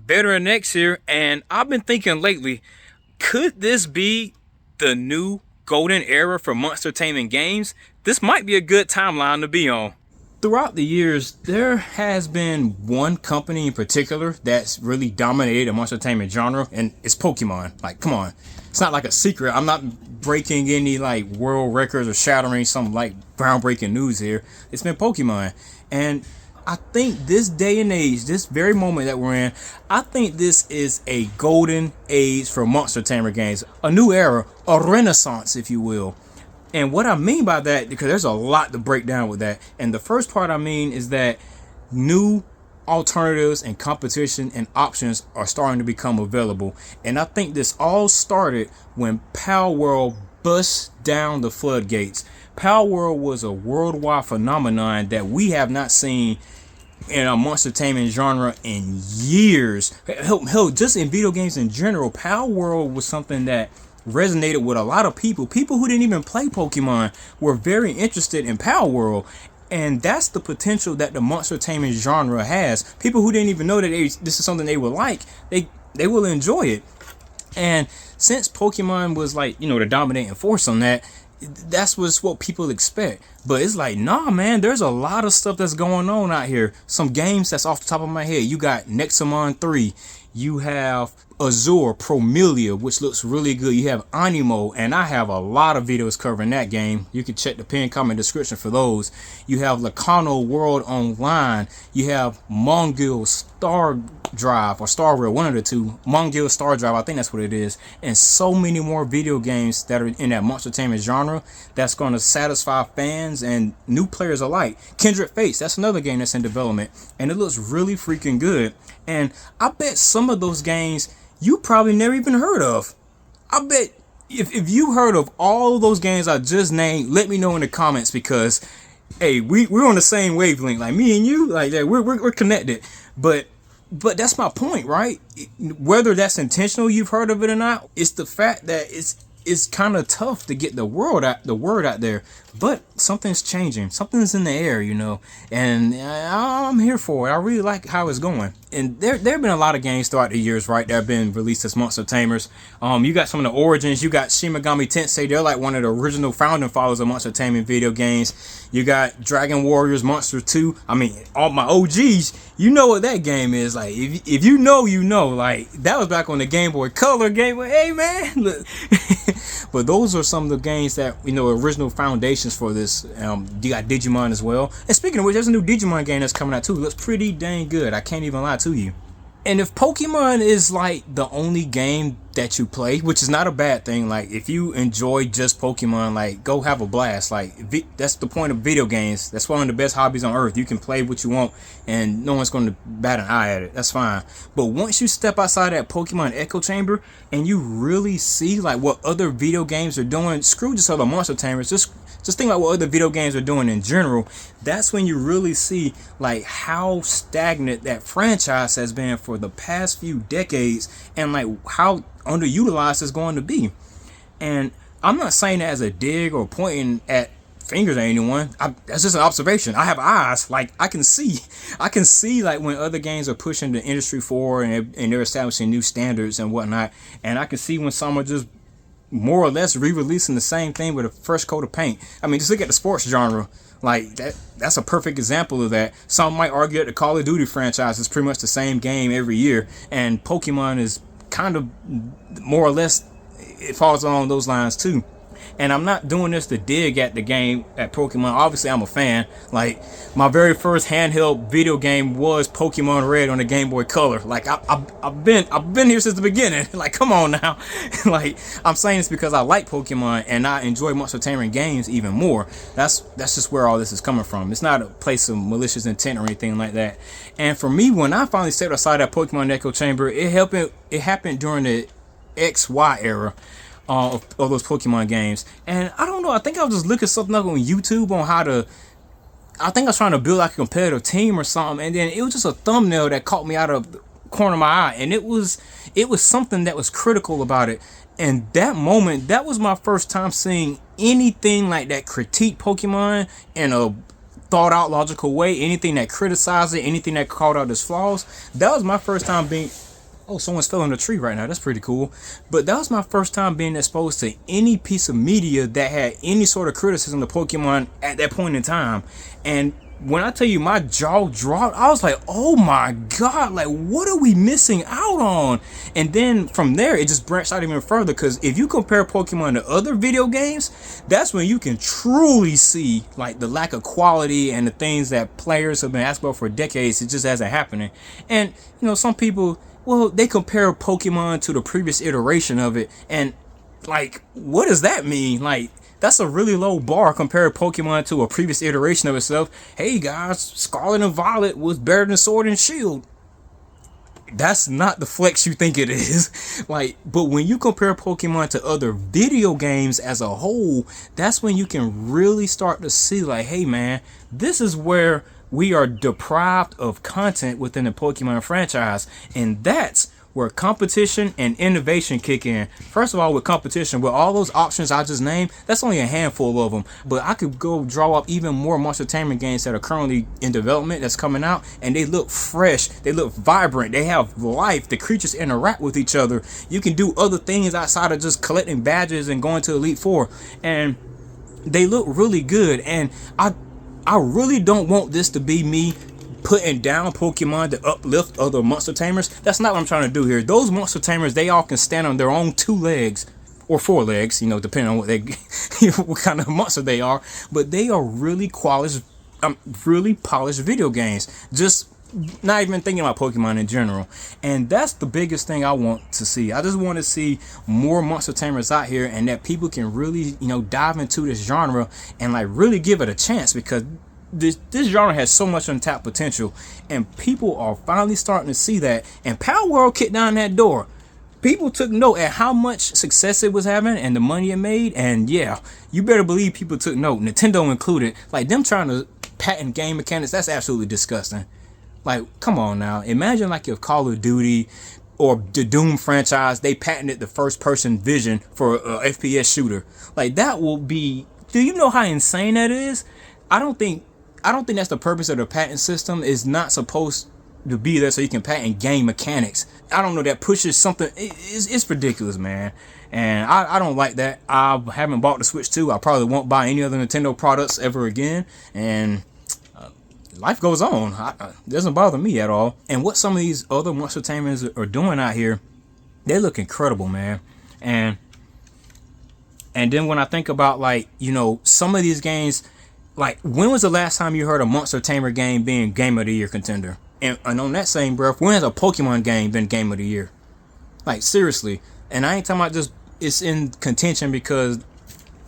Veteran X here, and I've been thinking lately, could this be the new golden era for monster taming games? This might be a good timeline to be on. Throughout the years, there has been one company in particular that's really dominated the monster taming genre, and it's Pokemon. Like, come on. It's not like a secret. I'm not breaking any like world records or shattering some like groundbreaking news here. It's been Pokemon. And I think this day and age, this very moment that we're in, I think this is a golden age for monster tamer games. A new era, a renaissance, if you will. And what I mean by that, because there's a lot to break down with that. And the first part I mean is that new alternatives and competition and options are starting to become available. And I think this all started when Pal World bust down the floodgates. Pal World was a worldwide phenomenon that we have not seen in a monster taming genre in years. Hell, just in video games in general, Pal World was something that resonated with a lot of people. People who didn't even play Pokemon were very interested in Pal World. And that's the potential that the monster taming genre has. People who didn't even know that this is something they would like, they will enjoy it. And since Pokemon was like, the dominating force on that, that's what people expect. But it's like, nah, man, there's a lot of stuff that's going on out here. Some games that's off the top of my head. You got Nexamon 3. You have Azure Promelia, which looks really good. You have Animo, and I have a lot of videos covering that game. You can check the pinned comment description for those. You have Lacano World Online. You have Mongil Star Drive, or Star Rail, one of the two. Mongil Star Drive, I think that's what it is. And so many more video games that are in that monster taming genre that's going to satisfy fans and new players alike. Kindred Fates, that's another game that's in development, and it looks really freaking good. And I bet some of those games you probably never even heard of. I bet if you heard of all those games I just named, let me know in the comments, because hey, we're on the same wavelength. Like me and you, like we're connected. But that's my point, right? Whether that's intentional, you've heard of it or not, it's the fact that it's kind of tough to get the word out there. But something's changing. Something's in the air, and I'm here for it. I really like how it's going. And there have been a lot of games throughout the years, right, that have been released as monster tamers. You got some of the origins. You got Shin Megami Tensei. They're like one of the original founding fathers of monster taming video games. You got Dragon Warriors Monster 2. I mean, all my OGs, you know what that game is. Like, if you know, like, that was back on the Game Boy Color. Hey, man, look. But those are some of the games that, original foundations for this. You got Digimon as well. And speaking of which, there's a new Digimon game that's coming out too. It looks pretty dang good. I can't even lie to you. And if Pokemon is like the only game that you play, which is not a bad thing, like if you enjoy just Pokemon, like go have a blast. Like that's the point of video games. That's one of the best hobbies on earth. You can play what you want and no one's going to bat an eye at it. That's fine. But once you step outside that Pokemon echo chamber and you really see like what other video games are doing, screw just other monster tamers, just think about what other video games are doing in general. That's when you really see like how stagnant that franchise has been for the past few decades, and like how underutilized it's going to be. And I'm not saying that as a dig or pointing at fingers at anyone. That's just an observation. I have eyes. Like I can see like when other games are pushing the industry forward and they're establishing new standards and whatnot. And I can see when some are just more or less re-releasing the same thing with a fresh coat of paint. I mean, just look at the sports genre. Like that's a perfect example of that. Some might argue that the Call of Duty franchise is pretty much the same game every year, and Pokemon is kind of more or less, it falls along those lines too. And I'm not doing this to dig at the game at Pokemon. Obviously, I'm a fan. Like my very first handheld video game was Pokemon Red on the Game Boy Color. Like I've been here since the beginning. Like come on now. Like I'm saying this because I like Pokemon and I enjoy monster taming games even more. That's just where all this is coming from. It's not a place of malicious intent or anything like that. And for me, when I finally stepped outside that Pokemon Echo Chamber, it happened during the XY era. Of those Pokemon games. And I don't know, I think I was just looking something up on YouTube on how to, I think I was trying to build like a competitive team or something, and then it was just a thumbnail that caught me out of the corner of my eye, and it was something that was critical about it. And that moment, that was my first time seeing anything like that critique Pokemon in a thought out logical way. Anything that criticized it, anything that called out its flaws, that was my first time Oh, someone's fell in a tree right now. That's pretty cool. But that was my first time being exposed to any piece of media that had any sort of criticism of Pokemon at that point in time. And when I tell you my jaw dropped, I was like, oh my God, like what are we missing out on? And then from there, it just branched out even further, because if you compare Pokemon to other video games, that's when you can truly see like the lack of quality and the things that players have been asked about for decades. It just hasn't happening. And you know, some people, well, they compare Pokemon to the previous iteration of it, and like, what does that mean? Like, that's a really low bar compared Pokemon to a previous iteration of itself. Hey guys, Scarlet and Violet was better than Sword and Shield. That's not the flex you think it is. Like, but when you compare Pokemon to other video games as a whole, that's when you can really start to see like, hey man, this is where we are deprived of content within the Pokemon franchise, and that's where competition and innovation kick in. First of all, with competition, with all those options I just named, that's only a handful of them. But I could go draw up even more Monster-Taming games that are currently in development that's coming out, and they look fresh, they look vibrant, they have life, the creatures interact with each other. You can do other things outside of just collecting badges and going to Elite Four, and they look really good. And I really don't want this to be me putting down Pokemon to uplift other Monster-Tamers. That's not what I'm trying to do here. Those Monster-Tamers, they all can stand on their own 2 legs or 4 legs, you know, depending on what they, what kind of monster they are. But they are really polished video games. Just not even thinking about Pokemon in general. And that's the biggest thing I want to see. I just want to see more Monster-Tamers out here, and that people can really, you know, dive into this genre and like really give it a chance, because this genre has so much untapped potential, and people are finally starting to see that. And Power World kicked down that door. People took note at how much success it was having and the money it made, and yeah, you better believe people took note, Nintendo included. Like, them trying to patent game mechanics, that's absolutely disgusting. Like, come on now. Imagine like if Call of Duty or the Doom franchise, they patented the first person vision for a FPS shooter. Like, that will be, do you know how insane that is? I don't think that's the purpose of the patent system. Is not supposed to be there so you can patent game mechanics. I don't know, that pushes something. It's ridiculous, man. And I don't like that. I haven't bought the Switch 2. I probably won't buy any other Nintendo products ever again. And life goes on. It doesn't bother me at all. And what some of these other Monster-Tamers are doing out here, they look incredible, man. And then when I think about, like, you know, some of these games, like, when was the last time you heard a Monster-Tamer game being Game of the Year contender? And on that same breath, when has a Pokemon game been Game of the Year? Like, seriously. And I ain't talking about just it's in contention because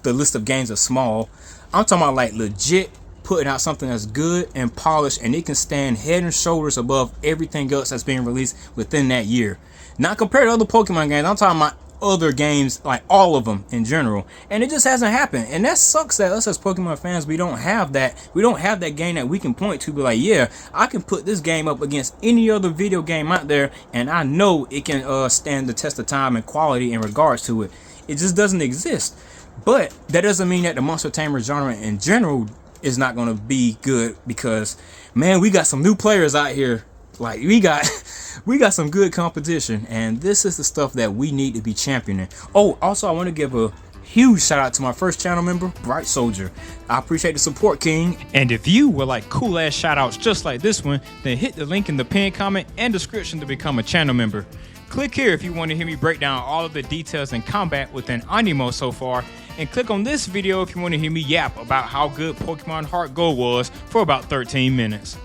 the list of games are small. I'm talking about like legit putting out something that's good and polished, and it can stand head and shoulders above everything else that's being released within that year. Not compared to other Pokemon games. I'm talking about other games, like all of them in general, and it just hasn't happened. And that sucks that us as Pokemon fans, we don't have that game that we can point to, be like, yeah, I can put this game up against any other video game out there, and I know it can stand the test of time and quality in regards to it. It just doesn't exist. But that doesn't mean that the Monster-Tamer genre in general is not going to be good, because man, we got some new players out here. Like, we got some good competition, and this is the stuff that we need to be championing. Oh, also, I want to give a huge shout out to my first channel member, Bright Soldier. I appreciate the support, King. And if you would like cool ass shout outs just like this one, then hit the link in the pinned comment and description to become a channel member. Click here if you want to hear me break down all of the details in combat within Animo so far, and click on this video if you want to hear me yap about how good Pokemon Heart Gold was for about 13 minutes.